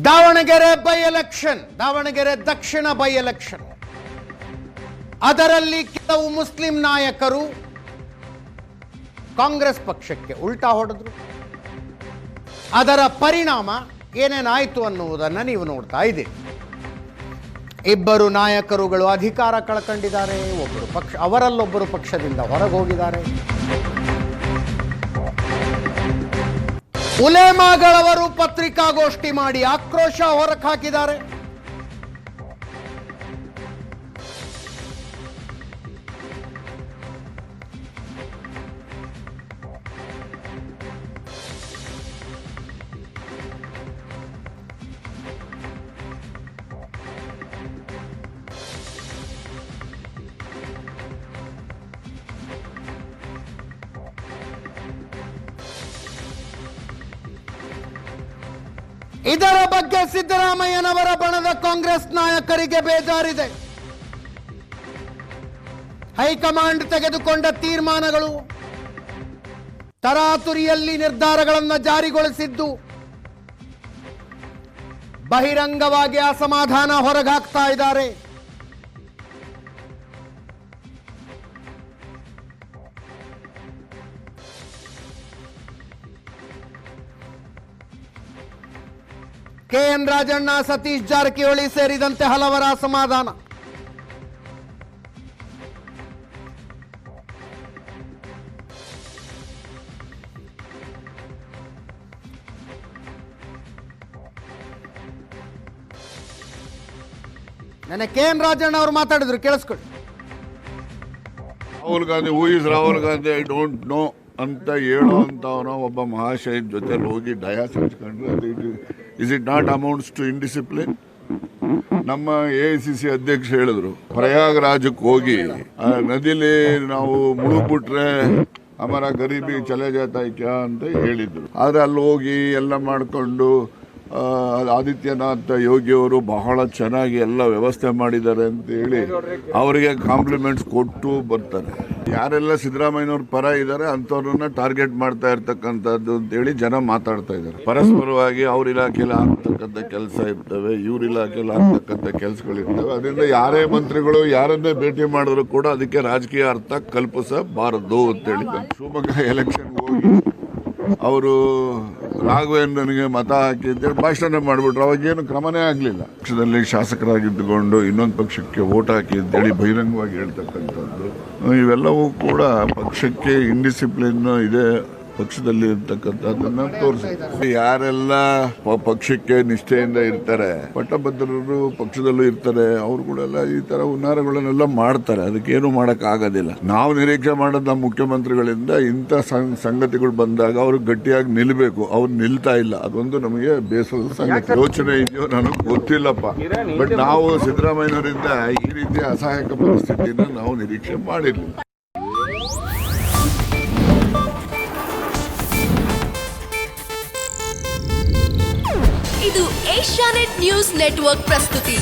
Davanagere by election, Davanagere Dakshina by election, ಅದರಲ್ಲಿ ಕೆಲವು Muslim ನಾಯಕರು ಕಾಂಗ್ರೆಸ್ ಪಕ್ಷಕ್ಕೆ ಉಲ್ಟಾ ಹೊಡೆದ್ರು. ಅದರ ಪರಿಣಾಮ ಏನೇನಾಯಿತು ಅನ್ನುವುದನ್ನು ನೀವು ನೋಡ್ತಾ ಇದ್ದೀರಿ. ಇಬ್ಬರು ನಾಯಕರುಗಳು ಅಧಿಕಾರ ಕಳ್ಕೊಂಡಿದ್ದಾರೆ, ಅವರಲ್ಲೊಬ್ಬರು ಪಕ್ಷದಿಂದ ಹೊರಗೆ ಹೋಗಿದ್ದಾರೆ. ಉಲೇಮಾಗಳವರು ಪತ್ರಿಕಾಗೋಷ್ಠಿ ಮಾಡಿ ಆಕ್ರೋಶ ಹೊರಗೆ ಹಾಕಿದ್ದಾರೆ. ಇದರ ಬಗ್ಗೆ ಸಿದ್ದರಾಮಯ್ಯನವರ ಬಣದ ಕಾಂಗ್ರೆಸ್ ನಾಯಕರಿಗೆ ಬೇಜಾರಿದೆ. ಹೈಕಮಾಂಡ್ ತೆಗೆದುಕೊಂಡ ತೀರ್ಮಾನಗಳು, ತರಾತುರಿಯಲ್ಲಿ ನಿರ್ಧಾರಗಳನ್ನು ಜಾರಿಗೊಳಿಸಿದ್ದು ಬಹಿರಂಗವಾಗಿ ಅಸಮಾಧಾನ ಹೊರಗಾಕ್ತಾ ಇದ್ದಾರೆ. KN ರಾಜಣ್ಣ, ಸತೀಶ್ ಜಾರಕಿಹೊಳಿ ಸೇರಿದಂತೆ ಹಲವರ ಅಸಮಾಧಾನ. ನೆನ್ನೆ KN ರಾಜಣ್ಣ ಅವರು ಮಾತಾಡಿದ್ರು, ಕೇಳಿಸ್ಕೊಳ್ಳಿ. Rahul Gandhi, who is Rahul Gandhi, I don't know ಅಂತ ಹೇಳುವಂತವನ ಒಬ್ಬ ಮಹಾಶಯ ಜೊತೆ ಹೋಗಿ ಡಯಾಸ್ ಹಚ್ಕೊಂಡ್ರೆ is it not amounts to indiscipline? ನಮ್ಮ AICC ಅಧ್ಯಕ್ಷ ಹೇಳಿದ್ರು, ಪ್ರಯಾಗರಾಜಕ್ಕೆ ಹೋಗಿ ಆ ನದಿಲಿ ನಾವು ಮುಳುಗ್ಬಿಟ್ರೆ ಹಮಾರ ಗರೀಬಿ ಚಲೆ ಜಾತಾ ಕ್ಯಾ ಅಂತ ಹೇಳಿದ್ರು. ಆದ್ರೆ ಅಲ್ಲಿ ಹೋಗಿ ಎಲ್ಲ ಮಾಡ್ಕೊಂಡು ಆದಿತ್ಯನಾಥ್ ಯೋಗಿ ಅವರು ಬಹಳ ಚೆನ್ನಾಗಿ ಎಲ್ಲ ವ್ಯವಸ್ಥೆ ಮಾಡಿದ್ದಾರೆ ಅಂತ ಹೇಳಿ ಅವರಿಗೆ ಕಾಂಪ್ಲಿಮೆಂಟ್ಸ್ ಕೊಟ್ಟು ಬರ್ತಾರೆ. ಯಾರೆಲ್ಲ ಸಿದ್ದರಾಮಯ್ಯನವ್ರ ಪರ ಇದ್ದಾರೆ ಅಂಥವ್ರನ್ನ ಟಾರ್ಗೆಟ್ ಮಾಡ್ತಾ ಇರ್ತಕ್ಕಂಥದ್ದು ಅಂತೇಳಿ ಜನ ಮಾತಾಡ್ತಾ ಇದ್ದಾರೆ. ಪರಸ್ಪರವಾಗಿ ಅವ್ರ ಇಲಾಖೆಯಲ್ಲಿ ಆಗ್ತಕ್ಕಂಥ ಕೆಲಸ ಇರ್ತವೆ, ಇವ್ರ ಇಲಾಖೆಯಲ್ಲಿ ಆಗ್ತಕ್ಕಂಥ ಕೆಲಸಗಳಿರ್ತವೆ. ಅದರಿಂದ ಯಾರೇ ಮಂತ್ರಿಗಳು ಯಾರನ್ನೇ ಭೇಟಿ ಮಾಡಿದ್ರು ಕೂಡ ಅದಕ್ಕೆ ರಾಜಕೀಯ ಅರ್ಥ ಕಲ್ಪಿಸಬಾರದು ಅಂತೇಳಿ ಶಿವಮೊಗ್ಗ ಎಲೆಕ್ಷನ್ ಹೋಗಿ ಅವರು ರಾಘವೇಂದ್ರನಿಗೆ ಮತ ಹಾಕಿ ಅಂತೇಳಿ ಭಾಷಣ ಮಾಡಿಬಿಟ್ರು. ಅವಾಗೇನು ಕ್ರಮನೇ ಆಗಲಿಲ್ಲ. ಪಕ್ಷದಲ್ಲಿ ಶಾಸಕರಾಗಿದ್ದುಕೊಂಡು ಇನ್ನೊಂದು ಪಕ್ಷಕ್ಕೆ ವೋಟ್ ಹಾಕಿ ಅಂತೇಳಿ ಬಹಿರಂಗವಾಗಿ ಹೇಳ್ತಕ್ಕಂಥದ್ದು ಇವೆಲ್ಲವೂ ಕೂಡ ಪಕ್ಷಕ್ಕೆ ಇಂಡಿಸಿಪ್ಲಿನ್ ಇದೆ, ಪಕ್ಷದಲ್ಲಿ ಇರ್ತಕ್ಕಂಥದ್ದನ್ನ ತೋರಿಸುತ್ತೆ. ಯಾರೆಲ್ಲ ಪಕ್ಷಕ್ಕೆ ನಿಷ್ಠೆಯಿಂದ ಇರ್ತಾರೆ, ಪಟ್ಟಭದ್ರರು ಪಕ್ಷದಲ್ಲೂ ಇರ್ತಾರೆ, ಅವ್ರುಗಳೆಲ್ಲ ಈ ತರ ಹುನ್ನಾರಗಳನ್ನೆಲ್ಲ ಮಾಡ್ತಾರೆ. ಅದಕ್ಕೇನು ಮಾಡಕ್ ಆಗೋದಿಲ್ಲ. ನಾವು ನಿರೀಕ್ಷೆ ಮಾಡೋದು ನಮ್ಮ ಮುಖ್ಯಮಂತ್ರಿಗಳಿಂದ ಇಂಥ ಸಂಗತಿಗಳು ಬಂದಾಗ ಅವರು ಗಟ್ಟಿಯಾಗಿ ನಿಲ್ಬೇಕು. ಅವ್ರು ನಿಲ್ತಾ ಇಲ್ಲ. ಅದೊಂದು ನಮಗೆ ಬೇಸರದ ಸಂಗತಿ. ಯೋಚನೆ ಇದೆಯೋ ನನಗೆ ಗೊತ್ತಿಲ್ಲಪ್ಪ. ಬಟ್ ನಾವು ಸಿದ್ದರಾಮಯ್ಯನವರಿಂದ ಈ ರೀತಿಯ ಅಸಹಾಯಕ ಪರಿಸ್ಥಿತಿನ ನಾವು ನಿರೀಕ್ಷೆ ಮಾಡಿರ್ಲಿಲ್ಲ. ಇದು ಏಷ್ಯಾನೆಟ್ ನ್ಯೂಸ್ ನೆಟ್ವರ್ಕ್ ಪ್ರಸ್ತುತಿ.